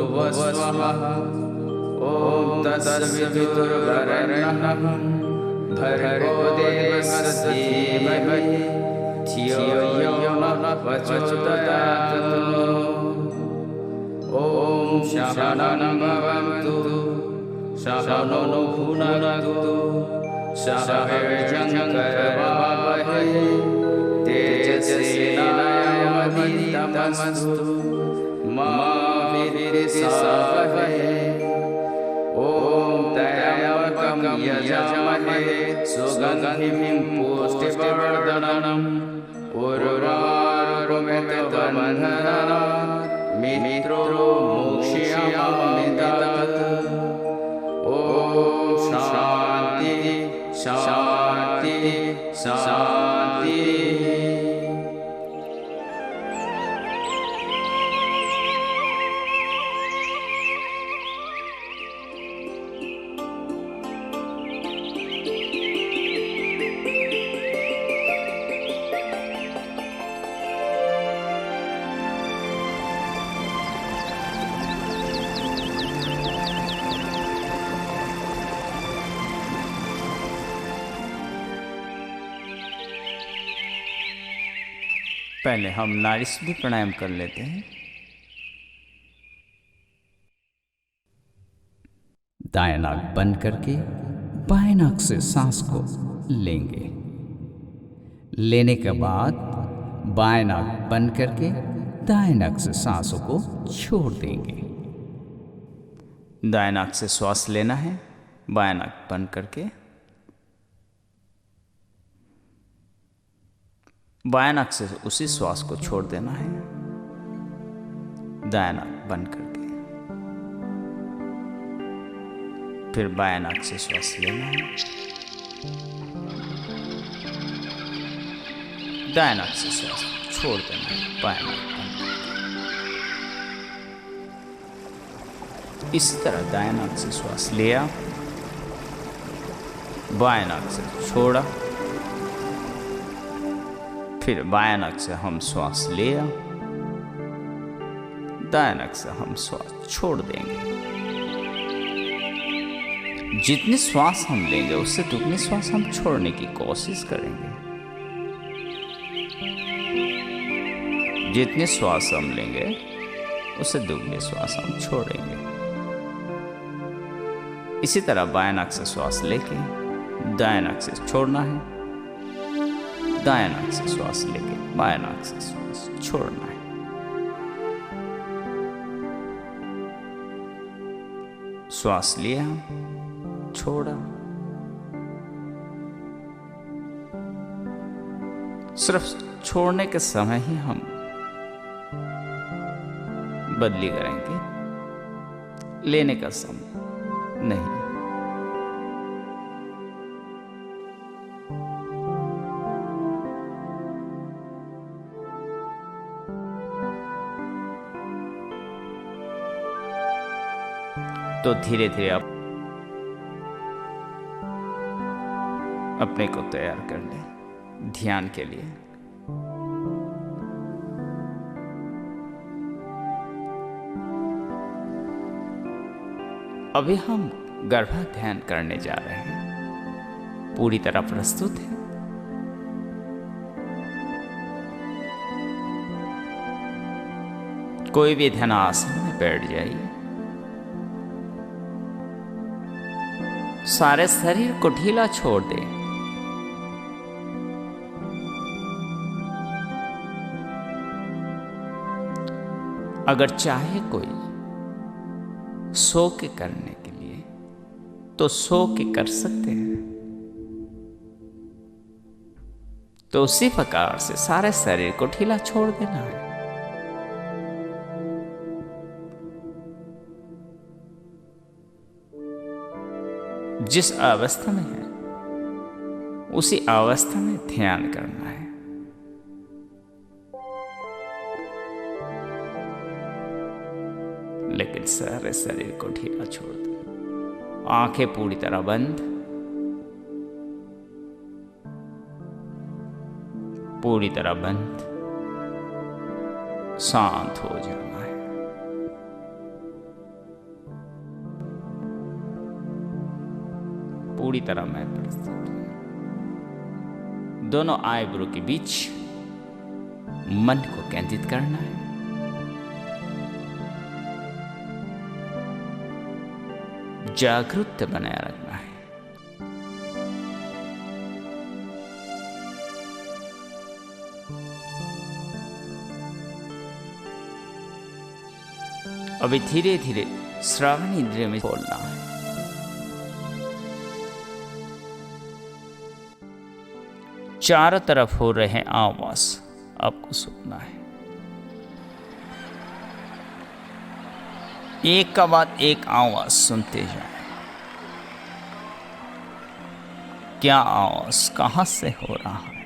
भुवस्वः। ॐ तत्सवितुर्वरेण्यं भर्गो देवस्य धीमहि धियो यो नः प्रचोदयात्। ॐ शरणं भवन्तु शरणो भुनक्तु सह वीर्यङ्करवावहै तेजस्विनावधीतमस्तु मा विद्विषावहै। ॐ त्र्यम्बकं यजामहे सुगन्धिं पुष्टिवर्धनम् उर्वारुकमितबन्धनात् मित्रो मोक्ष्याम्यतात्। ॐ शान्ति शान्ति शान्ति। पहले हम नाड़ीशुद्धि प्राणायाम कर लेते हैं। दाएं नाक बंद करके बाएं नाक से सांस को लेंगे। लेने के बाद बाएं नाक बंद करके दाएं नाक से सांसों को छोड़ देंगे। दाएं नाक से श्वास लेना है, बाएं नाक बंद करके। बाएं नाक से उसी श्वास को छोड़ देना है, दाएं नाक बंद करके। फिर बाएं नाक से श्वास लेना है, दाएं नाक से श्वास छोड़ देना है, बाएं नाक बंद करके। इसी तरह दाएं नाक से श्वास लिया, बाएं नाक से छोड़ा, फिर बाएं नाक से हम श्वास लिया, दाएं नाक से हम श्वास छोड़ देंगे। जितनी श्वास हम लेंगे उससे दुगनी श्वास हम छोड़ने की कोशिश करेंगे। जितनी श्वास हम लेंगे उससे दुगनी श्वास हम छोड़ेंगे। इसी तरह बाएं नाक से श्वास लेके दाएं नाक से छोड़ना है, दाएं नाक से श्वास लेके बाएं नाक से श्वास छोड़ना है। श्वास लिया, छोड़ा। सिर्फ छोड़ने के समय ही हम बदली करेंगे, लेने का समय नहीं। तो धीरे धीरे आप अपने को तैयार कर लें ध्यान के लिए। अभी हम गर्भ ध्यान करने जा रहे हैं। पूरी तरह प्रस्तुत है। कोई भी ध्यान आसन में बैठ जाइए। सारे शरीर को ढीला छोड़ दें। अगर चाहे कोई सो के करने के लिए तो सो के कर सकते हैं। तो उसी प्रकार से सारे शरीर को ढीला छोड़ देना है। जिस अवस्था में है उसी अवस्था में ध्यान करना है। लेकिन सारे शरीर को ढीला छोड़ दो। आंखें पूरी तरह बंद, पूरी तरह बंद, शांत हो जाना है। पूरी तरह मैं प्रस्तुत हूं। दोनों आईब्रो के बीच मन को केंद्रित करना है। जागरूकता बनाए रखना है। अभी धीरे धीरे श्रावण इंद्रिय में बोलना है। चारों तरफ हो रहे आवाज आपको सुनना है। एक का बाद एक आवाज सुनते जाएं। क्या आवाज कहां से हो रहा है,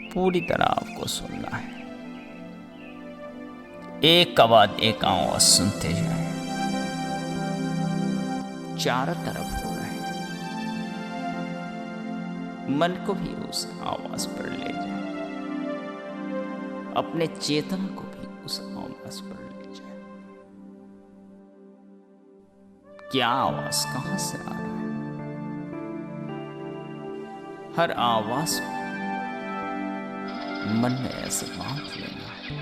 पूरी तरह आपको सुनना है। एक का बाद एक आवाज सुनते जाएं। चारों तरफ हो रहे हैं। मन को भी उस आवाज पर ले जाए। अपने चेतना को भी उस आवाज पर ले जाए। क्या आवाज कहां से आ रहा है? हर आवाज को मन में ऐसे बांध लेना है।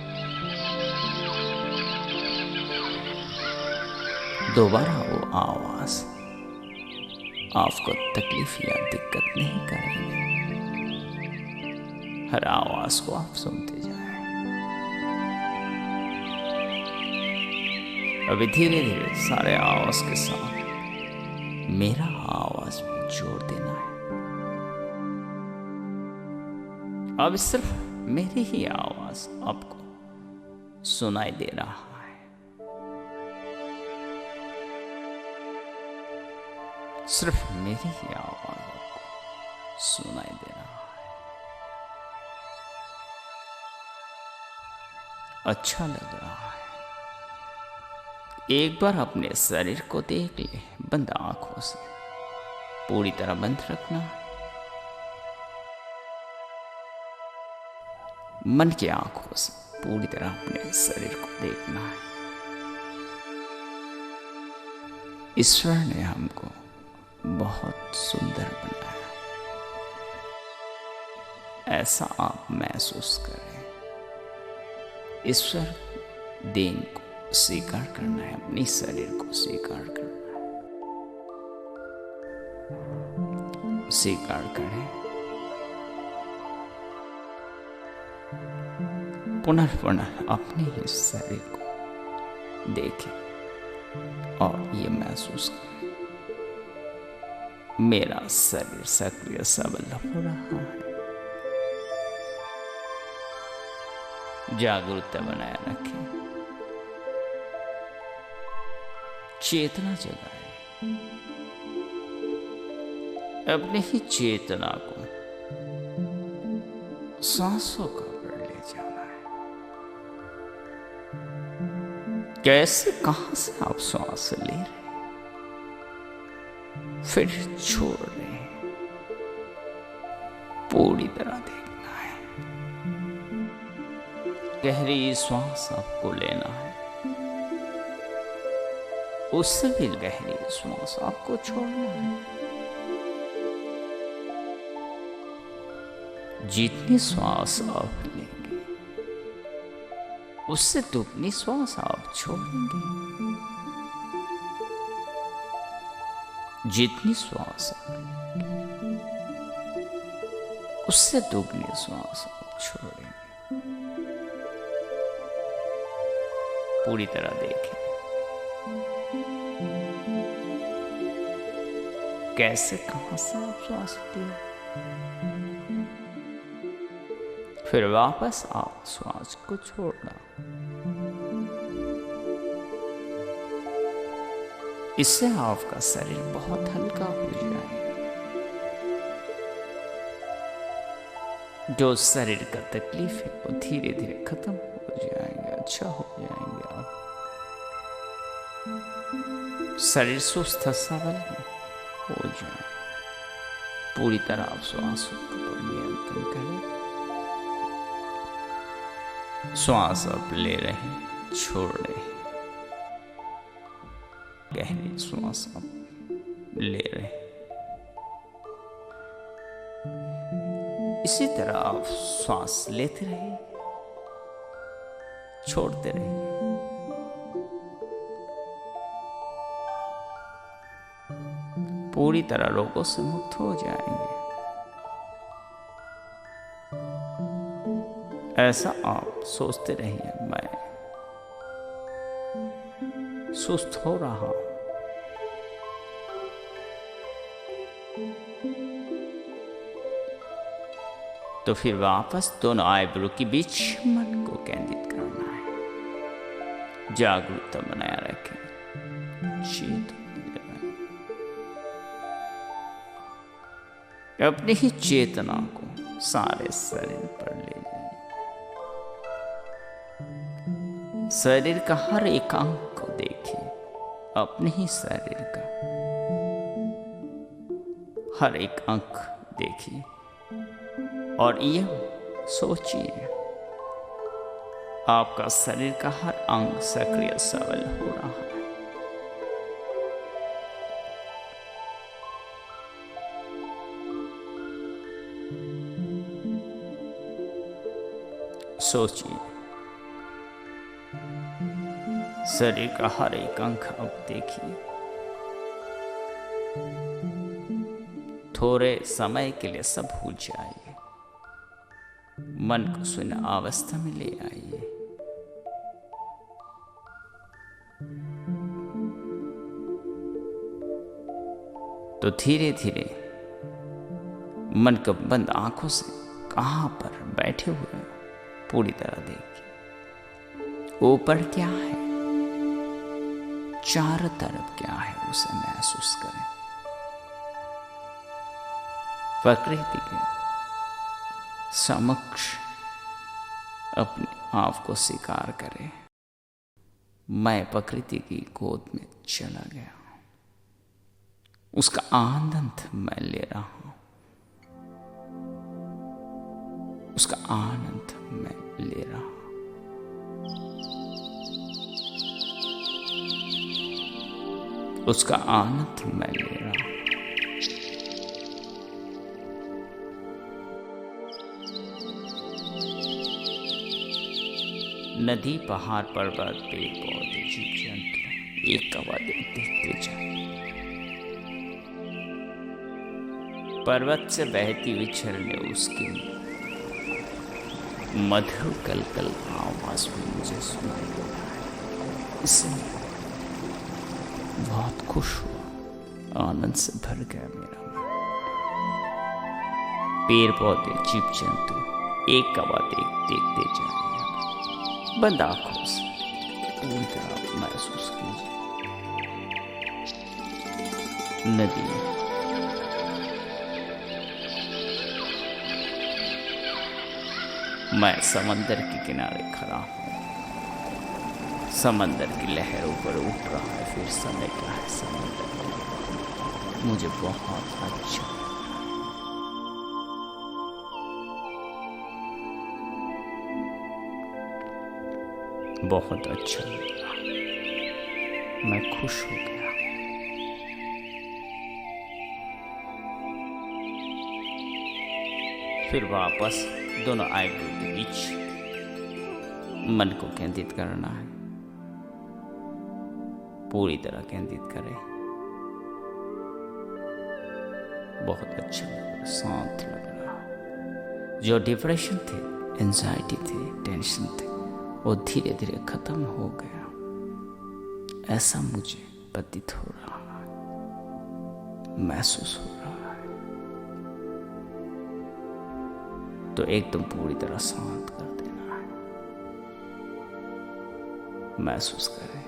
दोबारा वो आवाज आपको तकलीफ या दिक्कत नहीं करेंगे। हर आवाज को आप सुनते जाएं। अभी धीरे धीरे सारे आवाज के साथ मेरा आवाज भी जोड़ देना है। अब सिर्फ मेरी ही आवाज आपको सुनाई दे रहा है। सिर्फ मेरी ही आवाज आपको सुनाई दे रहा है। अच्छा लग रहा है। एक बार अपने शरीर को देख ले, बंद आंखों से। पूरी तरह बंद रखना। मन की आंखों से पूरी तरह अपने शरीर को देखना है। ईश्वर ने हमको बहुत सुंदर बनाया। ऐसा आप महसूस करें। ईश्वर देन को स्वीकार करना है। अपने शरीर को स्वीकार करना है। स्वीकार करें। पुनः पुनः अपने ही शरीर को देखें और ये महसूस करें, मेरा शरीर सक्रिय सबल हो रहा है। जागरूकता बनाए रखें। चेतना जगाएं। अपने ही चेतना को सांसों का पर ले जाना है। कैसे, कहां से आप श्वास ले रहे हैं, फिर छोड़ रहे हैं। पूरी तरह देखना है। गहरी श्वास आपको लेना है। उससे भी गहरी श्वास आपको छोड़ना है। जितनी श्वास आप लेंगे, उससे दुगनी श्वास आप छोड़ेंगे। जितनी श्वास आप लेंगे, उससे दुगनी श्वास आप छोड़ेंगे। पूरी तरह देखें कैसे, कहां से आप श्वास लिए, फिर वापस आप श्वास को छोड़ना। इससे आपका शरीर बहुत हल्का हो जाएगा। जो शरीर का तकलीफ है वो धीरे धीरे खत्म हो जाएंगे, अच्छा हो जाएंगे। आप शरीर सुस्त सबल हो जाए। पूरी तरह आप श्वास पर नियंत्रण करें। श्वास आप ले रहे हैं, छोड़ रहे हैं। गहरी श्वास आप ले रहे हैं, इसी तरह आप श्वास लेते रहिए, छोड़ते रहिए। पूरी तरह रोगों से मुक्त हो जाएंगे। ऐसा आप सोचते रहिए, मैं सुस्त हो रहा हूं। तो फिर वापस दोनों आईब्रो के बीच मन को केंद्रित करना है। जागरूकता बनाया रखें, अपनी ही चेतना को सारे शरीर पर ले जाए। शरीर का हर एक अंग को देखिए, अपने ही शरीर का हर एक अंग देखिए और यह सोचिए, आपका शरीर का हर अंग सक्रिय सबल हो रहा है। सोचिए, शरीर का हर एक अंग अब देखिए। थोड़े समय के लिए सब भूल जाइए, मन को शून्य अवस्था में ले आइए। तो धीरे धीरे मन को बंद आंखों से कहां पर बैठे हुए पूरी तरह देखिए। ऊपर क्या है, चारों तरफ क्या है, उसे महसूस करें। प्रकृति के समक्ष अपने आप को स्वीकार करें। मैं प्रकृति की गोद में चला गया, उसका आनंद मैं ले रहा हूं, उसका आनंद मैं ले रहा हूं। उसका आनंद मैं ले रहा हूं। नदी, पहाड़, पर्वत, पेड़ पौधे, जीव जंतु एक कवा देखते जाए। पर्वत से बहती हुई झरने उसकी मधुर कलकल आवाज भी मुझे सुनाई दे रहा है। इससे बहुत खुश हुआ, आनंद से भर गया मेरा मन। पेड़ पौधे, जीव जंतु एक कवा देखते जा रहे हैं। बंद आंखों से पूरी तरह महसूस कीजिए। नदी, मैं समंदर के किनारे खड़ा हूं। समंदर की लहर ऊपर उठ रहा है, फिर समय का है समंदर। मुझे बहुत अच्छा, बहुत अच्छा लगा। मैं खुश हो गया। फिर वापस दोनों आईब्रो के बीच मन को केंद्रित करना है। पूरी तरह केंद्रित करें। बहुत अच्छा लग रहा, शांत लग रहा। जो डिप्रेशन थे, एंजाइटी थे, टेंशन थे, वो धीरे धीरे खत्म हो गया। ऐसा मुझे प्रतीत हो रहा है, महसूस हो रहा है। तो एकदम पूरी तरह शांत कर देना है। महसूस करें।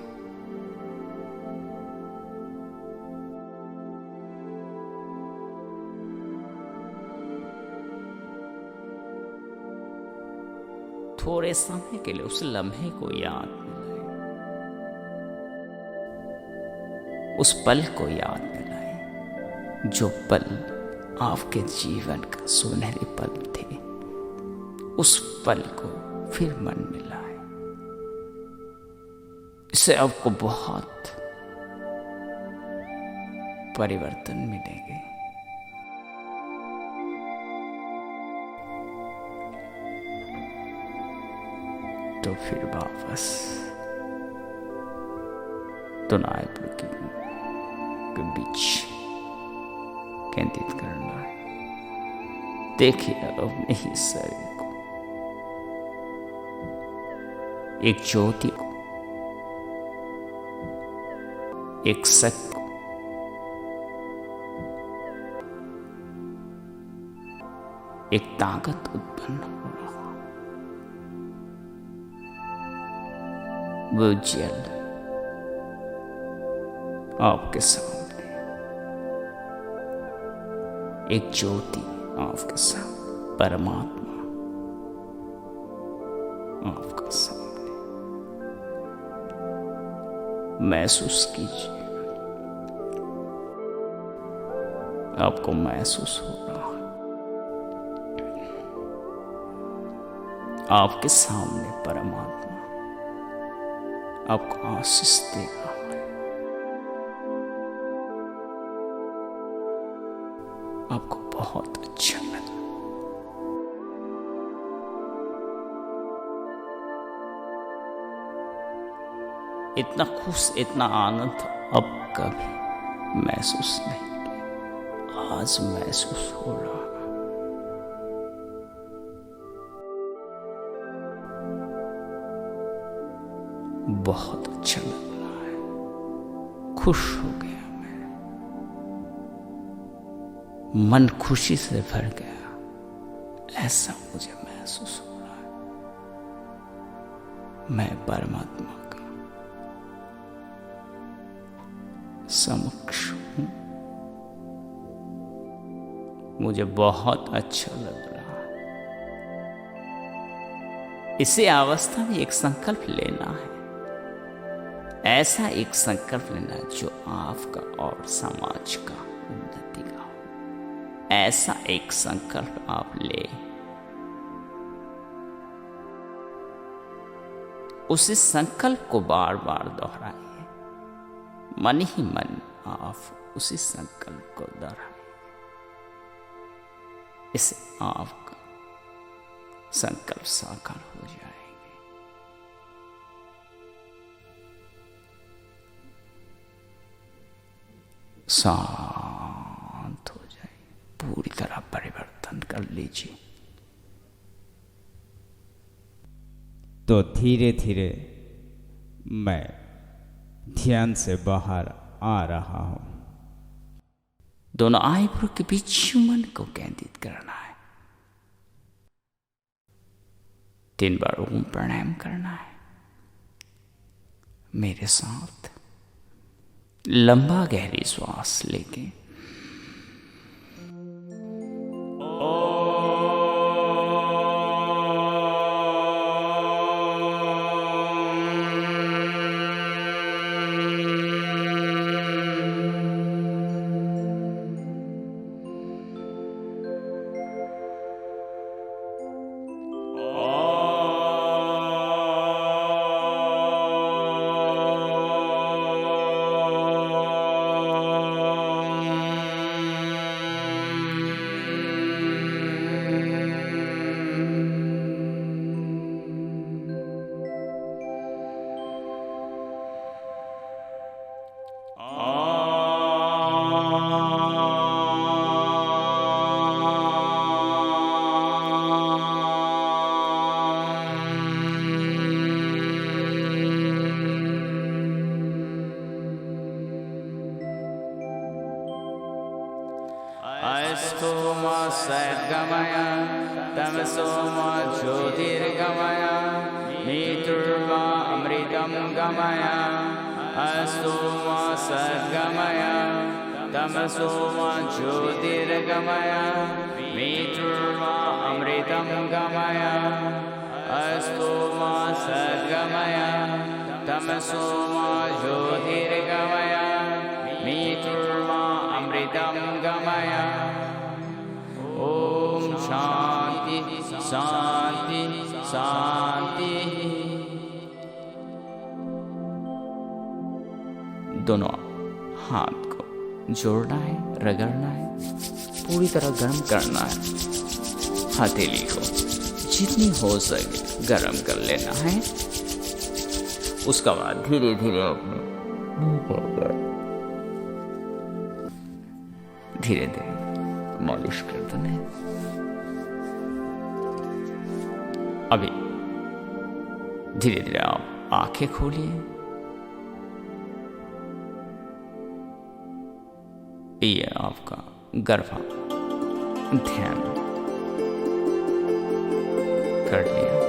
थोड़े समय के लिए उस लम्हे को याद दिलाएं, उस पल को याद दिलाएं, जो पल आपके जीवन का सुनहरे पल थे। उस पल को फिर मन में लाएं। इससे आपको बहुत परिवर्तन मिलेंगे। तो फिर वापस दोनों आईब्रो के बीच केंद्रित करना है। देखिए अपने ही शरीर को, एक ज्योति को, एक सत्य को, एक ताकत उत्पन्न हो रहा, वो जल आपके सामने, एक ज्योति आपके सामने, परमात्मा आपके सामने। महसूस कीजिए, आपको महसूस हो रहा है आपके सामने परमात्मा आपको आशीष दे रहा है। आपको बहुत अच्छा लगा, इतना खुश, इतना आनंद अब कभी महसूस नहीं किया, आज महसूस हो रहा है। बहुत अच्छा लग रहा है, खुश हो गया मैं, मन खुशी से भर गया, ऐसा मुझे महसूस हो रहा है। मैं परमात्मा का समक्ष हूं, मुझे बहुत अच्छा लग रहा है। इसी अवस्था में एक संकल्प लेना है, ऐसा एक संकल्प लेना जो आपका और समाज का उन्नति का हो। ऐसा एक संकल्प आप ले, उसी संकल्प को बार बार दोहराइए, मन ही मन आप उसी संकल्प को दोहराइए। इससे आपका संकल्प साकार हो जाएगा। शांत हो जाए, पूरी तरह परिवर्तन कर लीजिए। तो धीरे धीरे मैं ध्यान से बाहर आ रहा हूं। दोनों आईब्रो के बीच मन को केंद्रित करना है। 3 बार ओम प्राणायाम करना है। मेरे साथ लंबा गहरी श्वास लेके अस्तु मा सद्गमय तमसो मा ज्योतिर्गमय मृत्युर्मा अमृतं गमय। अस्तु मा सद्गमय तमसो मा ज्योतिर्गमय मृत्युर्मा अमृतं गमय। अस्तु मा सद्गमय तमसो मा ज्योतिर्गमय मृत्युर्मा अमृतं गमय। ओम शांति शांति शांति। दोनों हाथ को जोड़ना है, रगड़ना है, पूरी तरह गर्म करना है। हथेली को जितनी हो सके गर्म कर लेना है। उसका बाद धीरे धीरे अपने धीरे धीरे मालिश कर देना है। अभी धीरे धीरे आप आंखें खोलिए। ये आपका गर्भा ध्यान कर लिया।